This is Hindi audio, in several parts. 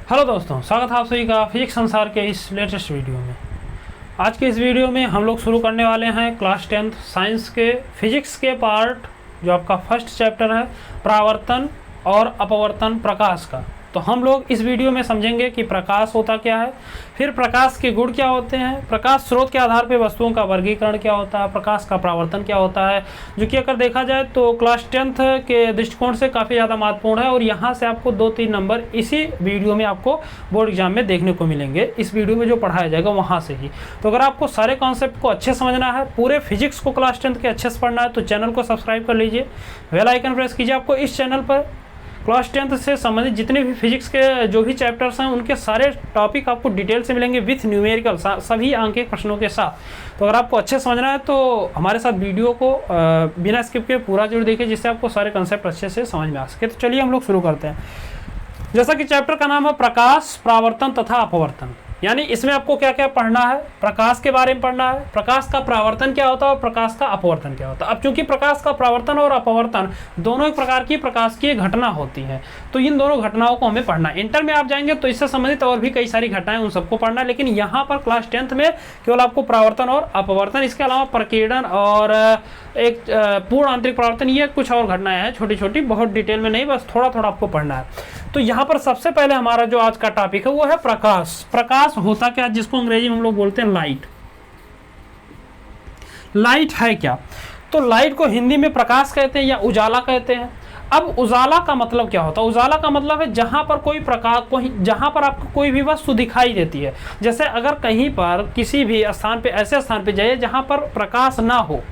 हेलो दोस्तों, स्वागत है आप सभी का फिजिक्स संसार के इस लेटेस्ट वीडियो में। आज के इस वीडियो में हम लोग शुरू करने वाले हैं क्लास 10th साइंस के फिजिक्स के पार्ट जो आपका फर्स्ट चैप्टर है, परावर्तन और अपवर्तन प्रकाश का। तो हम लोग इस वीडियो में समझेंगे कि प्रकाश होता क्या है, फिर प्रकाश के गुण क्या होते हैं, प्रकाश स्रोत के आधार पर वस्तुओं का वर्गीकरण क्या होता है, प्रकाश का परावर्तन क्या होता है, जो कि अगर देखा जाए तो क्लास 10th के दृष्टिकोण से काफ़ी ज़्यादा महत्वपूर्ण है। और यहाँ से आपको 2-3 नंबर इसी वीडियो में आपको बोर्ड एग्जाम में देखने को मिलेंगे, इस वीडियो में जो पढ़ाया जाएगा वहाँ से ही। तो अगर आपको सारे कॉन्सेप्ट को अच्छे समझना है, पूरे फिजिक्स को क्लास 10th के अच्छे से पढ़ना है, तो चैनल को सब्सक्राइब कर लीजिए, बेल आइकन प्रेस कीजिए। आपको इस चैनल पर क्लास 10th से संबंधित जितने भी फिजिक्स के जो भी चैप्टर्स हैं उनके सारे टॉपिक आपको डिटेल से मिलेंगे विथ न्यूमेरिकल, सभी आंकिक प्रश्नों के साथ। तो अगर आपको अच्छे समझना है तो हमारे साथ वीडियो को बिना स्किप के पूरा जरूर देखिए, जिससे आपको सारे कंसेप्ट अच्छे से समझ में आ सके। तो चलिए हम लोग शुरू करते हैं। जैसा कि चैप्टर का नाम है प्रकाश, परावर्तन तथा अपवर्तन, यानी इसमें आपको क्या क्या पढ़ना है, प्रकाश के बारे में पढ़ना है, प्रकाश का परावर्तन क्या होता है और प्रकाश का अपवर्तन क्या होता है। अब चूंकि प्रकाश का परावर्तन और अपवर्तन दोनों एक प्रकार की प्रकाश की घटना होती है, तो इन दोनों घटनाओं को हमें पढ़ना है। इंटर में आप जाएंगे तो इससे संबंधित और भी कई सारी घटनाएं, उन सबको पढ़ना है, लेकिन यहाँ पर क्लास 10th में केवल आपको परावर्तन और अपवर्तन, इसके अलावा प्रकीर्णन और एक पूर्ण आंतरिक परावर्तन, ये कुछ और घटनाएं हैं छोटी छोटी, बहुत डिटेल में नहीं, बस थोड़ा थोड़ा आपको पढ़ना है। तो यहाँ पर सबसे पहले हमारा जो आज का टॉपिक है वो है प्रकाश। प्रकाश होता क्या, जिसको अंग्रेजी में हम लोग बोलते हैं लाइट। लाइट है क्या? तो लाइट को हिंदी में प्रकाश कहते हैं या उजाला कहते हैं। अब उजाला का मतलब क्या होता है? उजाला का मतलब है जहां पर कोई प्रकाश, जहां पर आपको कोई भी वस्तु दिखाई देती है। जैसे अगर कहीं पर किसी भी स्थान पे, ऐसे स्थान पे जाइए जहां पर प्रकाश ना हो,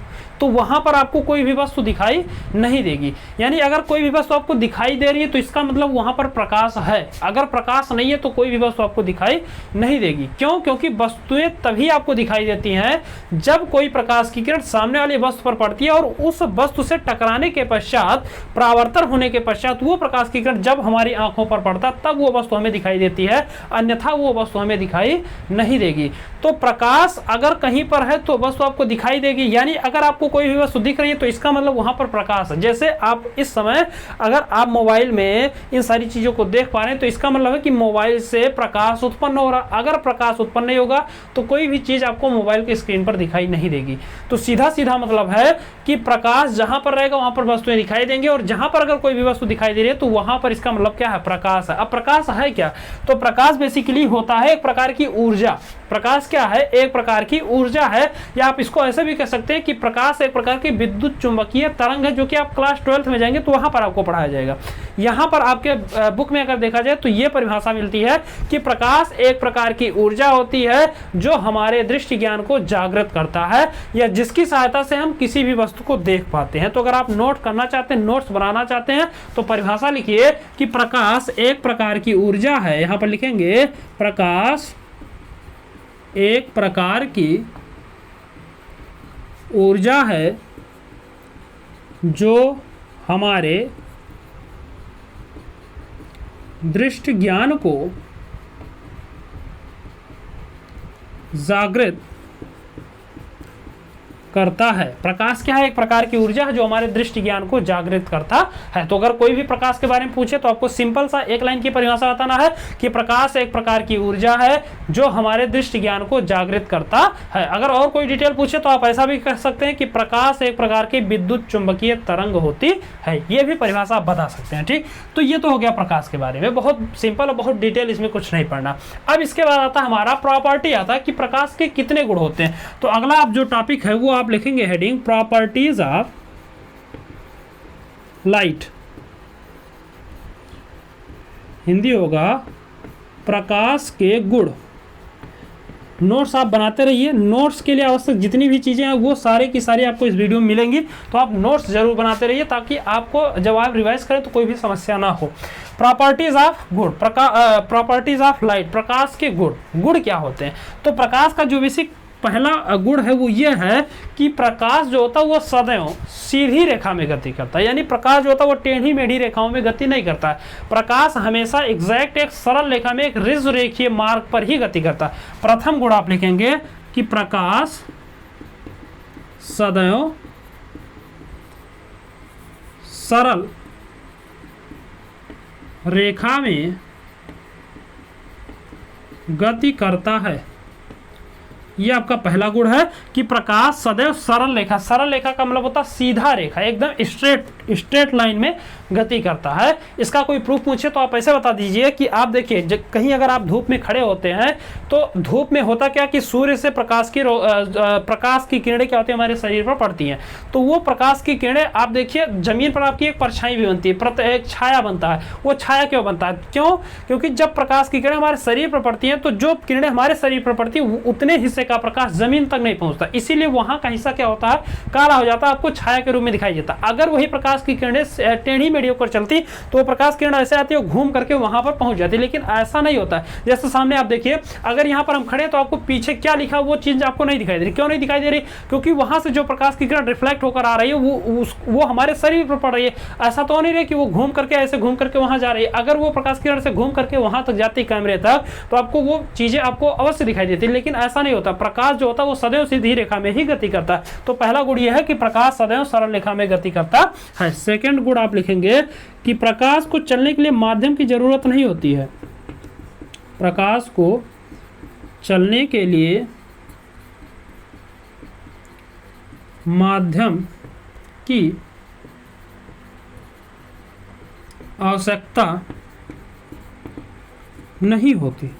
तो वहां पर आपको कोई भी वस्तु दिखाई नहीं देगी। यानी अगर कोई भी वस्तु आपको दिखाई दे रही है तो इसका मतलब वहां पर प्रकाश है। अगर प्रकाश नहीं है तो कोई भी वस्तु आपको दिखाई नहीं देगी। क्यों? क्योंकि वस्तुएं तभी आपको दिखाई देती हैं जब कोई प्रकाश की किरण सामने वाली वस्तु पर पड़ती है और उस वस्तु से टकराने के पश्चात, परावर्तन होने के पश्चात, वो प्रकाश की किरण जब हमारी आंखों पर पड़ता तब वो वस्तु हमें दिखाई देती है, अन्यथा वो वस्तु हमें दिखाई नहीं देगी। तो प्रकाश अगर कहीं पर है तो वस्तु आपको दिखाई देगी। यानी अगर आपको कोई भी वस्तु दिख रही है तो इसका मतलब वहां पर प्रकाश है। जैसे आप इस समय अगर आप मोबाइल में इन सारी चीजों को देख पा रहे हैं तो इसका मतलब है कि मोबाइल से प्रकाश उत्पन्न हो रहा। अगर प्रकाश उत्पन्न नहीं होगा तो कोई भी चीज आपको मोबाइल की स्क्रीन पर दिखाई नहीं देगी। तो सीधा सीधा मतलब है कि प्रकाश जहां पर रहेगा वहां पर वस्तुएं दिखाई देंगी, और जहां पर अगर कोई भी वस्तु दिखाई दे रही है तो वहां पर इसका मतलब क्या है? प्रकाश है। अब प्रकाश है क्या? तो प्रकाश बेसिकली होता है एक प्रकार की ऊर्जा। प्रकाश क्या है? एक प्रकार की ऊर्जा है, या आप इसको ऐसे भी कह सकते हैं कि प्रकाश एक प्रकार की विद्युत चुंबकीय तरंग है, जो कि आप क्लास 12th में जाएंगे तो वहां पर आपको पढ़ाया जाएगा। यहां पर आपके बुक में अगर देखा जाए तो यह परिभाषा मिलती है कि प्रकाश एक प्रकार की ऊर्जा होती है जो हमारे दृष्टि ज्ञान को जागृत करता है, या जिसकी सहायता से हम किसी भी वस्तु को देख पाते हैं। तो अगर आप नोट करना चाहते हैं, नोट्स बनाना चाहते हैं, तो परिभाषा लिखिए कि प्रकाश एक प्रकार की ऊर्जा है। यहां पर लिखेंगे प्रकाश एक प्रकार की ऊर्जा है जो हमारे दृष्टि ज्ञान को जागृत करता है। प्रकाश क्या है? एक प्रकार की ऊर्जा है जो हमारे दृष्टि ज्ञान को जागृत करता है। तो अगर कोई भी प्रकाश के बारे में पूछे तो आपको सिंपल सा एक लाइन की परिभाषा बताना है कि प्रकाश एक प्रकार की ऊर्जा है जो हमारे दृष्टि ज्ञान को जागृत करता है। अगर और कोई डिटेल पूछे तो आप ऐसा भी कह सकते हैं कि प्रकाश एक प्रकार की विद्युत चुंबकीय तरंग होती है। ये भी परिभाषा आप बता सकते हैं। ठीक, तो ये तो हो गया प्रकाश के बारे में, बहुत सिंपल और बहुत डिटेल, इसमें कुछ नहीं पढ़ना। अब इसके बाद आता है हमारा प्रॉपर्टी, आता है कि प्रकाश के कितने गुण होते हैं। तो अगला आप जो टॉपिक है वो आप लिखेंगे heading properties of light. Hindi होगा प्रकाश के गुण। नोट्स आप बनाते रहिए। नोट्स के लिए आवश्यक जितनी भी चीजें हैं वो सारे की सारी आपको इस वीडियो में मिलेंगी, तो आप नोट्स जरूर बनाते रहिए ताकि आपको जब आप रिवाइज करें तो कोई भी समस्या ना हो। प्रॉपर्टीज ऑफ गुण, प्रॉपर्टीज ऑफ लाइट, प्रकाश के गुण। गुण क्या होते हैं? तो प्रकाश का जो बेसिक पहला गुण है वो ये है कि प्रकाश जो होता है वो सदैव सीधी रेखा में गति करता है। यानी प्रकाश जो होता है वो टेढ़ी मेढ़ी रेखाओं में गति नहीं करता है। प्रकाश हमेशा एग्जैक्ट एक सरल रेखा में, एक ऋज रेखीय मार्ग पर ही गति करता है। प्रथम गुण आप लिखेंगे कि प्रकाश सदैव सरल रेखा में गति करता है। ये आपका पहला गुण है कि प्रकाश सदैव सरल रेखा, सरल रेखा का मतलब होता है सीधा रेखा, एकदम स्ट्रेट लाइन में गति करता है। इसका कोई प्रूफ पूछे तो आप ऐसे बता दीजिए कि आप देखिए कहीं अगर आप धूप में खड़े होते हैं तो धूप में होता क्या कि सूर्य से प्रकाश की किरणें क्या होती है हमारे शरीर पर पड़ती हैं, तो वो प्रकाश की किरणें आप देखिए जमीन पर आपकी एक परछाई भी बनती है, एक छाया बनता है। वो छाया क्यों बनता है? क्यों? क्योंकि जब प्रकाश की किरणें हमारे शरीर पर पड़ती हैं तो जो किरणें हमारे शरीर पर पड़ती है उतने हिस्से का प्रकाश जमीन तक नहीं पहुंचता, इसीलिए वहां का हिस्सा क्या होता है, काला हो जाता है, आपको छाया के रूप में दिखाई देता। अगर वही प्रकाश की किरणें टेढ़ी मेढ़ी होकर चलती तो वो प्रकाश किरण ऐसे आती है घूम करके वहां पर पहुंच जाती, लेकिन ऐसा नहीं होता है। जैसे सामने आप देखिए, अगर यहाँ पर हम खड़े तो आपको पीछे क्या लिखा वो चीज आपको नहीं दिखाई दे रही। क्यों नहीं दिखाई दे रही? क्योंकि वहां से जो प्रकाश की किरण रिफ्लेक्ट होकर आ रही है वो हमारे शरीर पर पड़ रही है। ऐसा तो नहीं रही कि वो घूम करके ऐसे घूम करके वहां जा रही है। अगर वो प्रकाश किरण से घूम करके वहां तक जाती कैमरे तक तो आपको वो चीजें आपको अवश्य दिखाई देती, लेकिन ऐसा नहीं होता। प्रकाश जो होता है वो सदैव सीधी रेखा में ही गति करता है। तो पहला गुण यह है कि प्रकाश सदैव सरल रेखा में गति करता है। सेकंड गुण आप लिखेंगे कि प्रकाश को चलने के लिए माध्यम की जरूरत नहीं होती है। प्रकाश को चलने के लिए माध्यम की आवश्यकता नहीं होती।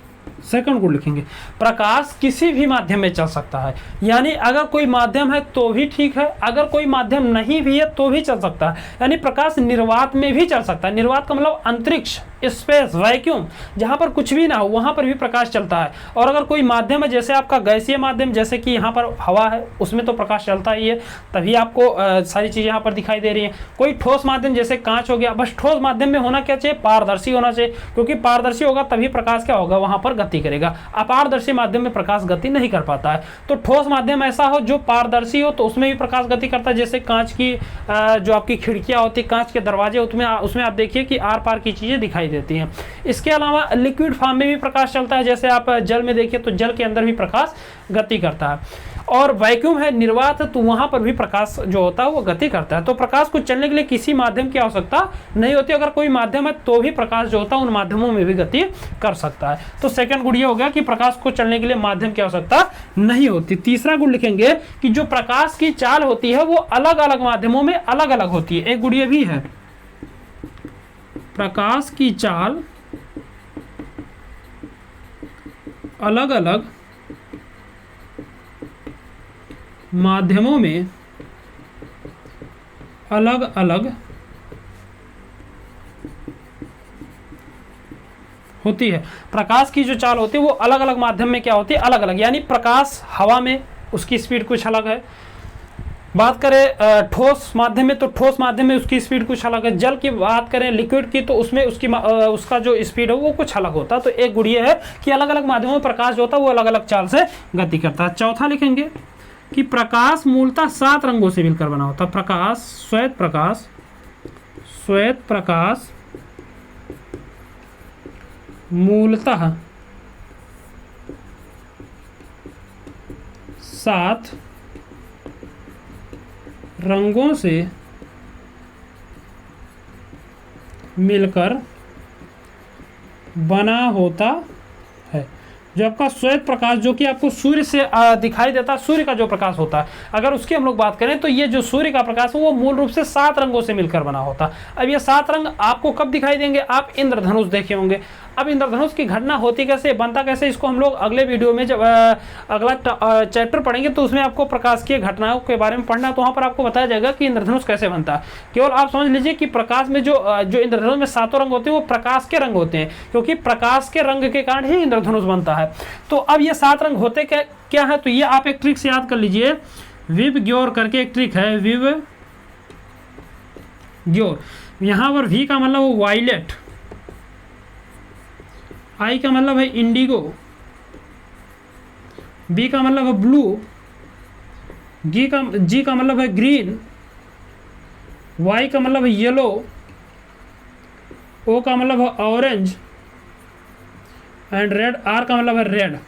सेकंड गुण लिखेंगे, प्रकाश किसी भी माध्यम में चल सकता है, यानी अगर कोई माध्यम है तो भी ठीक है, अगर कोई माध्यम नहीं भी है तो भी चल सकता है। यानी प्रकाश निर्वात में भी चल सकता है। निर्वात का मतलब अंतरिक्ष, स्पेस, वैक्यूम, जहां पर कुछ भी ना हो वहां पर भी प्रकाश चलता है। और अगर कोई माध्यम है जैसे आपका गैसीय माध्यम, जैसे कि यहाँ पर हवा है, उसमें तो प्रकाश चलता ही है, तभी आपको सारी चीजें यहाँ पर दिखाई दे रही हैं। कोई ठोस माध्यम जैसे कांच हो गया, बस ठोस माध्यम में होना क्या चाहिए, पारदर्शी होना चाहिए, क्योंकि पारदर्शी होगा तभी प्रकाश क्या होगा, वहां पर गति करेगा। अपारदर्शी माध्यम में प्रकाश गति नहीं कर पाता है। तो ठोस माध्यम ऐसा हो जो पारदर्शी हो तो उसमें भी प्रकाश गति करता है। जैसे कांच की जो आपकी खिड़कियां होती, कांच के दरवाजे, उसमें आप देखिए कि आर पार की चीजें दिखाई देती हैं। इसके अलावा लिक्विड फॉर्म में भी प्रकाश चलता है, जैसे आप जल में देखिए तो जल के अंदर भी प्रकाश गति करता है। और वैक्यूम है, निर्वात है, तो वहां पर भी प्रकाश जो होता है वो गति करता है। तो प्रकाश को चलने के लिए किसी माध्यम की आवश्यकता नहीं होती। अगर कोई माध्यम है तो भी प्रकाश जो होता है उन माध्यमों में भी गति कर सकता है। तो सेकंड गुण ये हो गया कि प्रकाश को चलने के लिए माध्यम की आवश्यकता नहीं होती। तीसरा गुण लिखेंगे कि जो प्रकाश की चाल होती है वो अलग अलग माध्यमों में अलग अलग होती है। एक गुण ये भी है, प्रकाश की चाल अलग अलग माध्यमों में अलग अलग होती है। प्रकाश की जो चाल होती है वो अलग अलग माध्यम में क्या होती है, अलग अलग। यानी प्रकाश हवा में उसकी स्पीड कुछ अलग है, बात करें ठोस माध्यम में तो ठोस माध्यम में उसकी स्पीड कुछ अलग है, जल की बात करें लिक्विड की तो उसमें उसका जो स्पीड है वो कुछ अलग होता है। तो एक गुण ये है कि अलग अलग माध्यमों में प्रकाश जो होता है वो अलग अलग चाल से गति करता है। चौथा लिखेंगे कि प्रकाश मूलतः 7 रंगों से मिलकर बना होता है। प्रकाश, श्वेत प्रकाश मूलतः 7 रंगों से मिलकर बना होता है। जो आपका श्वेत प्रकाश जो कि आपको सूर्य से दिखाई देता है, सूर्य का जो प्रकाश होता है, अगर उसकी हम लोग बात करें तो ये जो सूर्य का प्रकाश है वो मूल रूप से 7 रंगों से मिलकर बना होता है। अब ये 7 रंग आपको कब दिखाई देंगे, आप इंद्रधनुष देखे होंगे। अब इंद्रधनुष की घटना होती कैसे, बनता कैसे, इसको हम लोग अगले वीडियो में जब अगला चैप्टर पढ़ेंगे तो उसमें आपको प्रकाश की घटनाओं के बारे में पढ़ना है, तो वहाँ पर आपको बताया जाएगा कि इंद्रधनुष कैसे बनता है। केवल आप समझ लीजिए कि प्रकाश में जो इंद्रधनुष में 7 रंग होते हैं वो प्रकाश के रंग होते हैं, क्योंकि प्रकाश के रंग के कारण ही इंद्रधनुष बनता है। तो अब ये 7 रंग होते क्या है, तो ये आप एक ट्रिक से याद कर लीजिए। विव ग्योर करके एक ट्रिक है, विव ग्योर। यहाँ पर वी का मतलब वो वायलेट, आई का मतलब है इंडिगो, बी का मतलब है ब्लू, जी का मतलब है ग्रीन, वाई का मतलब है येलो, ओ का मतलब है ऑरेंज एंड रेड, आर का मतलब है रेड।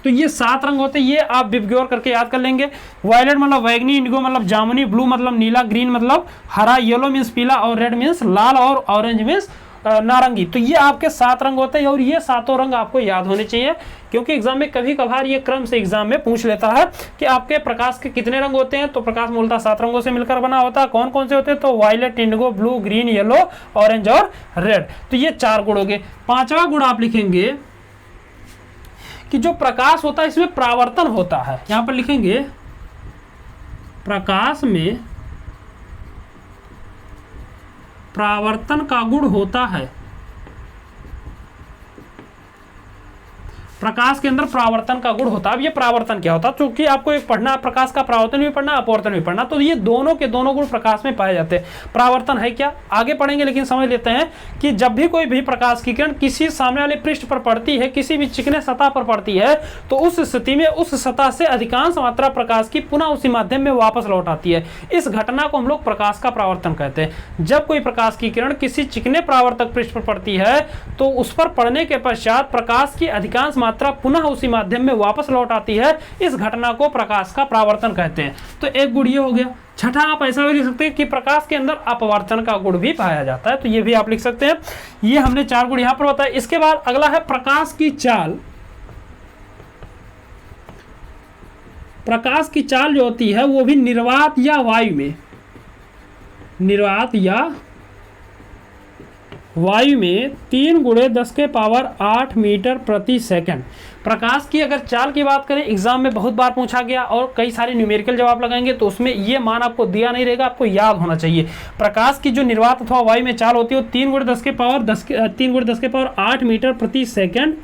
तो ये 7 रंग होते हैं, ये आप विवग्योर करके याद कर लेंगे। वायलेट मतलब वैगनी, इंडिगो मतलब जामुनी, ब्लू मतलब नीला, ग्रीन मतलब हरा, येलो मीन्स पीला और रेड मीन्स लाल और ऑरेंज मीन्स नारंगी। तो ये आपके 7 रंग होते हैं और ये 7 रंग आपको याद होने चाहिए, क्योंकि एग्जाम में कभी कभार ये क्रम से एग्जाम में पूछ लेता है कि आपके प्रकाश के कितने रंग होते हैं। तो प्रकाश मूलतः 7 रंगों से मिलकर बना होता है। कौन कौन से होते हैं? तो violet, indigo, blue, green, yellow, orange और रेड। तो ये 4 गुण हो गए। 5वां गुण आप लिखेंगे कि जो प्रकाश होता है इसमें परावर्तन होता है। यहां पर लिखेंगे प्रकाश में परावर्तन का गुण होता है। प्रकाश के अंदर परावर्तन का गुण होता है। अब ये परावर्तन क्या होता है? क्योंकि आपको एक पढ़ना, प्रकाश का परावर्तन भी पढ़ना, अपवर्तन भी पढ़ना, तो ये दोनों के दोनों गुण प्रकाश में पाए जाते हैं। परावर्तन है क्या, आगे पढ़ेंगे, लेकिन समझ लेते हैं कि जब भी कोई भी प्रकाश की किरण किसी सामने वाले पृष्ठ पर पड़ती है, किसी भी चिकने सतह पर पड़ती है, तो उस स्थिति में उस सतह से अधिकांश मात्रा प्रकाश की पुनः उसी माध्यम में वापस लौट आती है। इस घटना को हम लोग प्रकाश का परावर्तन कहते हैं। जब कोई प्रकाश की किरण किसी चिकने परावर्तक पृष्ठ पर पड़ती है, तो उस पर पड़ने के पश्चात प्रकाश की अधिकांश मात्रा पुनः उसी माध्यम में वापस लौट आती है। इस घटना को प्रकाश का परावर्तन कहते हैं। तो एक गुण ये हो गया। छठा आप ऐसा भी लिख सकते हैं कि प्रकाश के अंदर अपवर्तन का गुण भी पाया जाता है। तो ये भी आप लिख सकते हैं। ये हमने 4 गुण यहां पर बताया। इसके बाद अगला है प्रकाश की चाल। प्रकाश की चाल जो होती है वो भी निर्वात या वायु में, निर्वात या वायु में 3 × 10⁸ मीटर प्रति सेकंड। प्रकाश की अगर चाल की बात करें, एग्जाम में बहुत बार पूछा गया और कई सारे न्यूमेरिकल जवाब लगाएंगे तो उसमें ये मान आपको दिया नहीं रहेगा, आपको याद होना चाहिए। प्रकाश की जो निर्वात अथवा वायु में चाल होती है वो 3 × 10⁸ मीटर प्रति सेकंड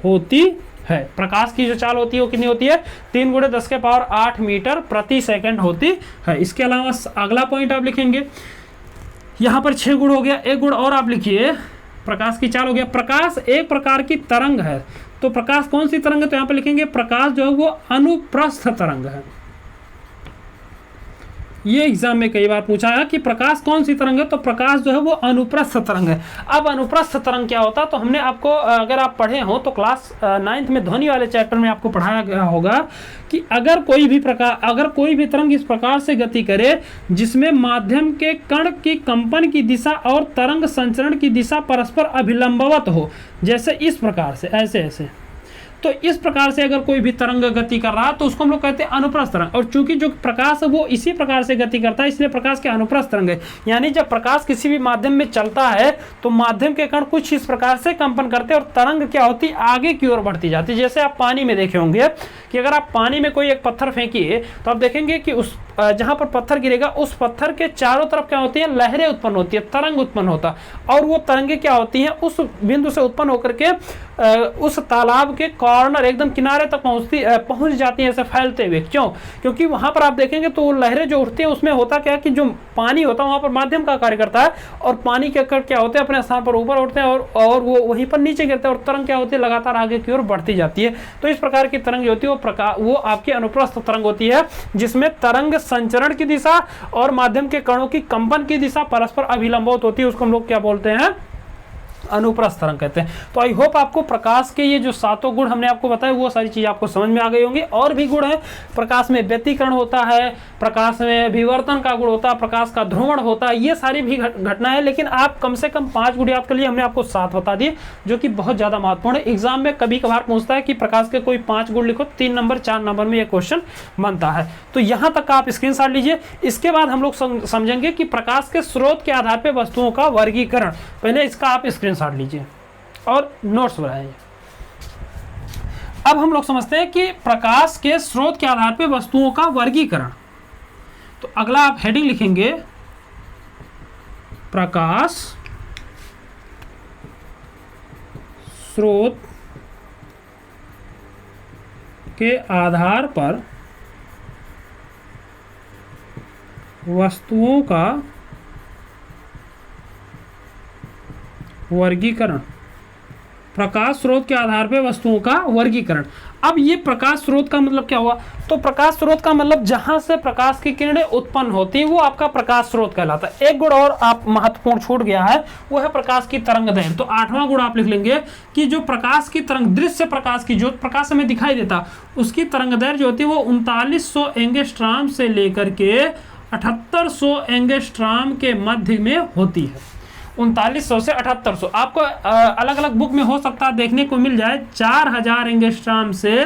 होती है। प्रकाश की जो चाल होती है वो कितनी होती है? 3 × 10⁸ मीटर प्रति सेकंड होती है। इसके अलावा अगला पॉइंट आप लिखेंगे, यहाँ पर 6 गुण हो गया। एक गुण और आप लिखिए, प्रकाश की चाल हो गया। प्रकाश एक प्रकार की तरंग है। तो प्रकाश कौन सी तरंग है? तो यहाँ पर लिखेंगे प्रकाश जो है वो अनुप्रस्थ तरंग है। ये एग्जाम में कई बार पूछा है कि प्रकाश कौन सी तरंग है, तो प्रकाश जो है वो अनुप्रस्थ तरंग है। अब अनुप्रस्थ तरंग क्या होता है? तो हमने आपको, अगर आप पढ़े हो तो क्लास 9th में ध्वनि वाले चैप्टर में आपको पढ़ाया गया होगा कि अगर कोई भी तरंग इस प्रकार से गति करे जिसमें माध्यम के कण की कंपन की दिशा और तरंग संचरण की दिशा परस्पर अभिलंबवत हो, जैसे इस प्रकार से, ऐसे, तो इस प्रकार से अगर कोई भी तरंग गति कर रहा है तो उसको हम लोग कहते हैं अनुप्रस्थ तरंग। और चूंकि जो प्रकाश है वो इसी प्रकार से गति करता है, इसलिए प्रकाश के अनुप्रस्थ तरंग है। यानी जब प्रकाश किसी भी माध्यम में चलता है तो माध्यम के कण कुछ इस प्रकार से कंपन करते हैं और तरंग क्या होती है? आगे की ओर बढ़ती जाती है। जैसे आप पानी में देखे होंगे कि अगर आप पानी में कोई एक पत्थर फेंकिए तो आप देखेंगे कि उस जहां पर पत्थर गिरेगा उस पत्थर के चारों तरफ क्या होती है? लहरें उत्पन्न होती है, तरंग उत्पन्न होता है। और वो तरंगें क्या होती हैं? उस बिंदु से उत्पन्न होकर के उस तालाब के कॉर्नर एकदम किनारे तक पहुंच जाती हैं, ऐसे फैलते हुए। क्यों? क्योंकि वहां पर आप देखेंगे तो लहरें जो उठती हैं उसमें होता क्या है कि जो पानी होता है वहां पर माध्यम का कार्य करता है और पानी के कण क्या होते हैं? अपने स्थान पर ऊपर उठते हैं और वो वहीं पर नीचे गिरते हैं और तरंग क्या होती है? लगातार आगे की ओर बढ़ती जाती है। तो इस प्रकार की तरंग जो होती है वो आपकी अनुप्रस्थ तरंग होती है, जिसमें तरंग संचरण की दिशा और माध्यम के कणों की कंपन की दिशा परस्पर अभिलंबित होती है। उसको हम लोग क्या बोलते हैं? अनुप्रस्थ तरंग कहते हैं। तो आई होप आपको प्रकाश के ये जो 7 गुण हमने आपको बताया वो सारी चीज आपको समझ में आ गई होंगी। और भी गुण है, प्रकाश में व्यतिकरण होता है, प्रकाश में विवर्तन का गुण होता है, प्रकाश का ध्रुवण होता है, ये सारी भी घटना है। लेकिन आप कम से कम 5 गुण याद कर लिए, हमने आपको 7 बता दिए, जो कि बहुत ज्यादा महत्वपूर्ण है। एग्जाम में कभी कभार पूछता है कि प्रकाश के कोई 5 गुण लिखो, 3 नंबर 4 नंबर में ये क्वेश्चन बनता है। तो यहां तक आप स्क्रीनशॉट लीजिए। इसके बाद हम लोग समझेंगे कि प्रकाश के स्रोत के आधार पर वस्तुओं का वर्गीकरण। पहले इसका आप स्क्रीनशॉट लीजिए और नोट्स बनाइए। अब हम लोग समझते हैं कि प्रकाश के स्रोत के आधार पर वस्तुओं का वर्गीकरण। तो अगला आप हेडिंग लिखेंगे प्रकाश स्रोत के आधार पर वस्तुओं का वर्गीकरण। प्रकाश स्रोत के आधार पर वस्तुओं का वर्गीकरण। अब ये प्रकाश स्रोत का मतलब क्या हुआ? तो प्रकाश स्रोत का मतलब जहां से प्रकाश की किरणें उत्पन्न होती हैं वो आपका प्रकाश स्रोत कहलाता है। एक गुण और आप महत्वपूर्ण छूट गया है, वो है प्रकाश की तरंगदैर्घ्य। तो 8वां गुण आप लिख लेंगे कि जो प्रकाश की तरंग, दृश्य प्रकाश की, जो प्रकाश हमें दिखाई देता, उसकी तरंगदैर्घ्य जो होती है वो 3900 एंगस्ट्रॉम से लेकर के 7800 एंगस्ट्रॉम के मध्य में होती है। 3900 से 7800। आपको अलग अलग बुक में हो सकता है देखने को मिल जाए 4000 एंगस्ट्राम से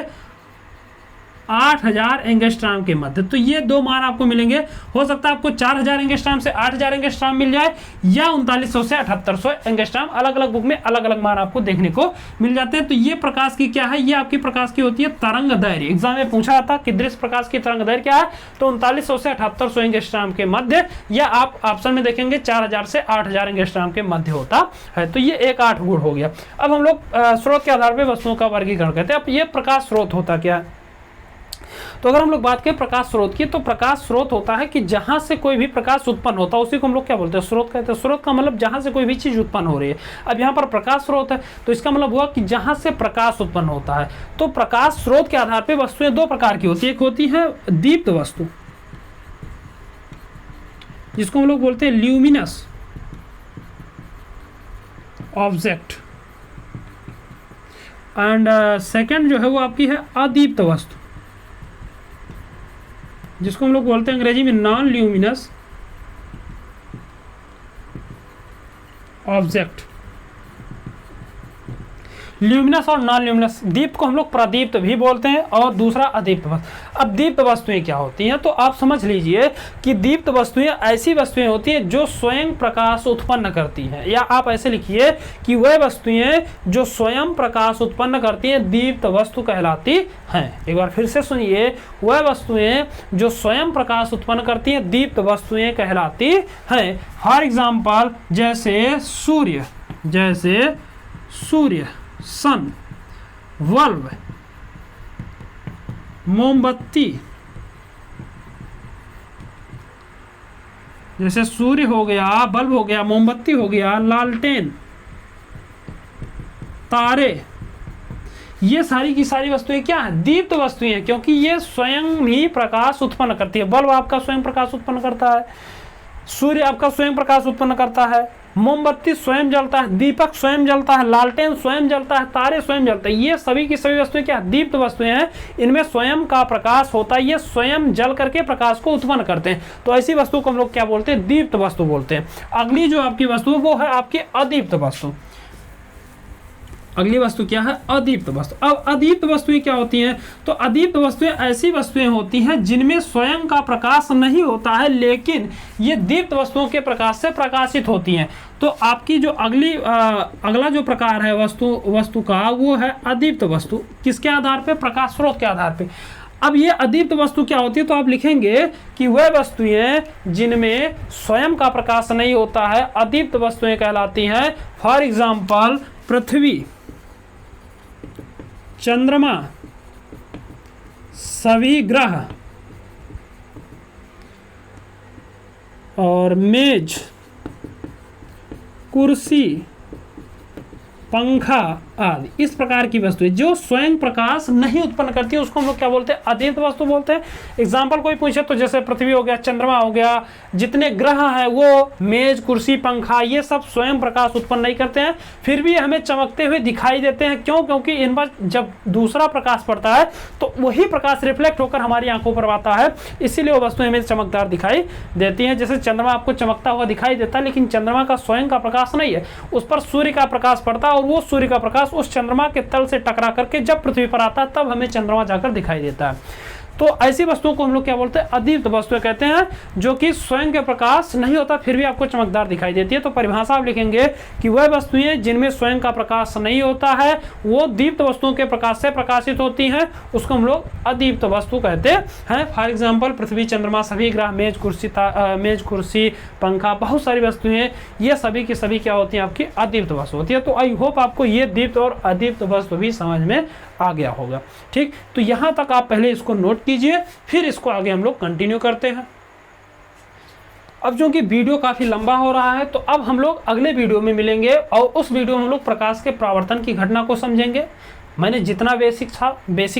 8000 एंगस्ट्राम के मध्य। तो ये दो मान आपको मिलेंगे। हो सकता है आपको 4000 एंगस्ट्राम से 8000 एंगस्ट्राम मिल जाए, या 3900 से 7800 एंगस्ट्राम। अलग अलग बुक में अलग अलग मान आपको देखने को मिल जाते हैं। तो ये प्रकाश की क्या है, ये आपकी प्रकाश की होती है तरंग दैर्घ्य। एग्जाम में पूछा था कि दृश्य प्रकाश की तरंग दैर्घ्य क्या है, तो 3900 से 7800 एंगस्ट्राम के मध्य, या आप ऑप्शन में देखेंगे 4000 से 8000 एंगस्ट्राम के मध्य होता है। तो ये एक 8 गुण हो गया। अब हम लोग स्रोत के आधार पर वस्तुओं का वर्गीकरण करते हैं। अब ये प्रकाश स्रोत होता क्या है, तो अगर हम लोग बात करें प्रकाश स्रोत की, तो प्रकाश स्रोत होता है कि जहां से कोई भी प्रकाश उत्पन्न होता है उसी को हम लोग क्या बोलते हैं, स्रोत कहते हैं। स्रोत का मतलब जहां से कोई भी चीज उत्पन्न हो रही है। अब यहाँ पर प्रकाश स्रोत है तो इसका मतलब हुआ कि जहां से प्रकाश उत्पन्न होता है। तो प्रकाश स्रोत के आधार पर वस्तुएं दो प्रकार की होती है। एक होती है दीप्त वस्तु, जिसको हम लोग बोलते हैं ल्यूमिनस ऑब्जेक्ट, एंड सेकेंड जो है वो आपकी है अदीप्त वस्तु, जिसको हम लोग बोलते हैं अंग्रेजी में नॉन ल्यूमिनस ऑब्जेक्ट। ल्यूमिनस और नॉन ल्यूमिनस, दीप्त को हम लोग प्रदीप्त भी बोलते हैं और दूसरा अदीप्त वस्तु। अब दीप्त वस्तुएं क्या होती हैं, तो आप समझ लीजिए कि दीप्त वस्तुएं ऐसी वस्तुएं होती हैं जो स्वयं प्रकाश उत्पन्न करती हैं, या आप ऐसे लिखिए कि वह वस्तुएं जो स्वयं प्रकाश उत्पन्न करती हैं दीप्त वस्तु कहलाती हैं। एक बार फिर से सुनिए, वह वस्तुएं जो स्वयं प्रकाश उत्पन्न करती हैं दीप्त वस्तुएं कहलाती हैं। फॉर एग्जाम्पल जैसे सूर्य, सन, बल्ब, मोमबत्ती। जैसे सूर्य हो गया, बल्ब हो गया, मोमबत्ती हो गया, लालटेन, तारे, ये सारी की सारी वस्तुएं क्या है, दीप्त वस्तुएं हैं, क्योंकि ये स्वयं ही प्रकाश उत्पन्न करती है। बल्ब आपका स्वयं प्रकाश उत्पन्न करता है, सूर्य आपका स्वयं प्रकाश उत्पन्न करता है, मोमबत्ती स्वयं जलता है, दीपक स्वयं जलता है, लालटेन स्वयं जलता है, तारे स्वयं जलते हैं। ये सभी की सभी वस्तुएं क्या दीप्त वस्तुएं हैं। इनमें स्वयं का प्रकाश होता है, ये स्वयं जल करके प्रकाश को उत्पन्न करते हैं। तो ऐसी वस्तु को हम लोग क्या बोलते हैं, दीप्त वस्तु बोलते हैं। अगली जो आपकी वस्तु वो है आपकी अदीप्त वस्तु। अगली वस्तु क्या है, अदीप्त वस्तु। अब अदीप्त वस्तुएं क्या होती हैं, तो अदीप्त वस्तुएं ऐसी वस्तुएं होती हैं जिनमें स्वयं का प्रकाश नहीं होता है, लेकिन ये दीप्त वस्तुओं के प्रकाश से प्रकाशित होती हैं। तो आपकी जो अगला जो प्रकार है वस्तु का, वो है अदीप्त वस्तु। किसके आधार पे, प्रकाश स्रोत के आधार पे। अब ये अदीप्त वस्तु क्या होती है, तो आप लिखेंगे कि वह वस्तुएं जिनमें स्वयं का प्रकाश नहीं होता है अदीप्त वस्तुएं कहलाती हैं। फॉर एग्जाम्पल पृथ्वी, चंद्रमा, सभी ग्रह और मेज, कुर्सी, पंखा आदि इस प्रकार की वस्तुएं जो स्वयं प्रकाश नहीं उत्पन्न करती है उसको हम लोग क्या बोलते हैं, अदीप्त वस्तु बोलते हैं। एग्जाम्पल कोई पूछे तो जैसे पृथ्वी हो गया, चंद्रमा हो गया, जितने ग्रह हैं वो मेज, कुर्सी, पंखा, ये सब स्वयं प्रकाश उत्पन्न नहीं करते हैं, फिर भी हमें चमकते हुए दिखाई देते हैं। क्यों, क्योंकि इन पर जब दूसरा प्रकाश पड़ता है तो वही प्रकाश रिफ्लेक्ट होकर हमारी आंखों पर आता है, इसीलिए वो वस्तुएं हमें चमकदार दिखाई देती हैं। जैसे चंद्रमा आपको चमकता हुआ दिखाई देता है, लेकिन चंद्रमा का स्वयं का प्रकाश नहीं है, उस पर सूर्य का प्रकाश पड़ता है और वो सूर्य का प्रकाश उस चंद्रमा के तल से टकरा करके जब पृथ्वी पर आता है तब हमें चंद्रमा जाकर दिखाई देता है। तो ऐसी वस्तुओं को हम लोग क्या बोलते हैं, अदीप्त वस्तुएं कहते हैं, जो कि स्वयं के प्रकाश नहीं होता फिर भी आपको चमकदार दिखाई देती है। तो परिभाषा आप लिखेंगे कि वह वस्तुएं जिनमें स्वयं का प्रकाश नहीं होता है वो दीप्त वस्तुओं के प्रकाश से प्रकाशित होती हैं, उसको हम लोग अदीप्त वस्तु कहते हैं। फॉर एग्जाम्पल पृथ्वी, चंद्रमा, सभी ग्रह, मेज, कुर्सी, पंखा, बहुत सारी वस्तुएं, ये सभी की सभी क्या होती हैं, आपकी अदीप्त वस्तु होती है। तो आई होप आपको ये दीप्त और अदीप्त वस्तु भी समझ में आ गया होगा। ठीक, तो यहां तक आप पहले इसको नोट कीजिए, फिर इसको आगे हम लोग कंटिन्यू करते हैं। अब जो कि वीडियो काफी लंबा हो रहा है तो अब हम लोग अगले वीडियो में मिलेंगे और उस वीडियो में हम लोग प्रकाश के परावर्तन की घटना को समझेंगे। मैंने जितना बेसिक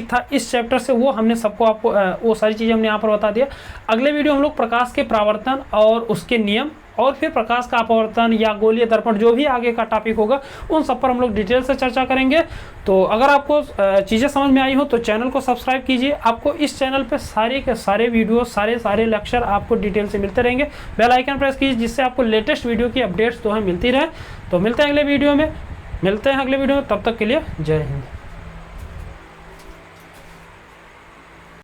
था इस चैप्टर से वो हमने सबको आपको वो सारी चीजें हमने यहाँ पर बता दिया। अगले वीडियो हम लोग प्रकाश के परावर्तन और उसके नियम और फिर प्रकाश का अपवर्तन या गोलीय दर्पण जो भी आगे का टॉपिक होगा उन सब पर हम लोग डिटेल से चर्चा करेंगे। तो अगर आपको चीज़ें समझ में आई हो तो चैनल को सब्सक्राइब कीजिए। आपको इस चैनल पे सारे के सारे वीडियो सारे लेक्चर आपको डिटेल से मिलते रहेंगे। बेल आइकन प्रेस कीजिए जिससे आपको लेटेस्ट वीडियो की अपडेट्स तो है मिलती रहे। तो मिलते हैं अगले वीडियो में, तब तक के लिए जय हिंद।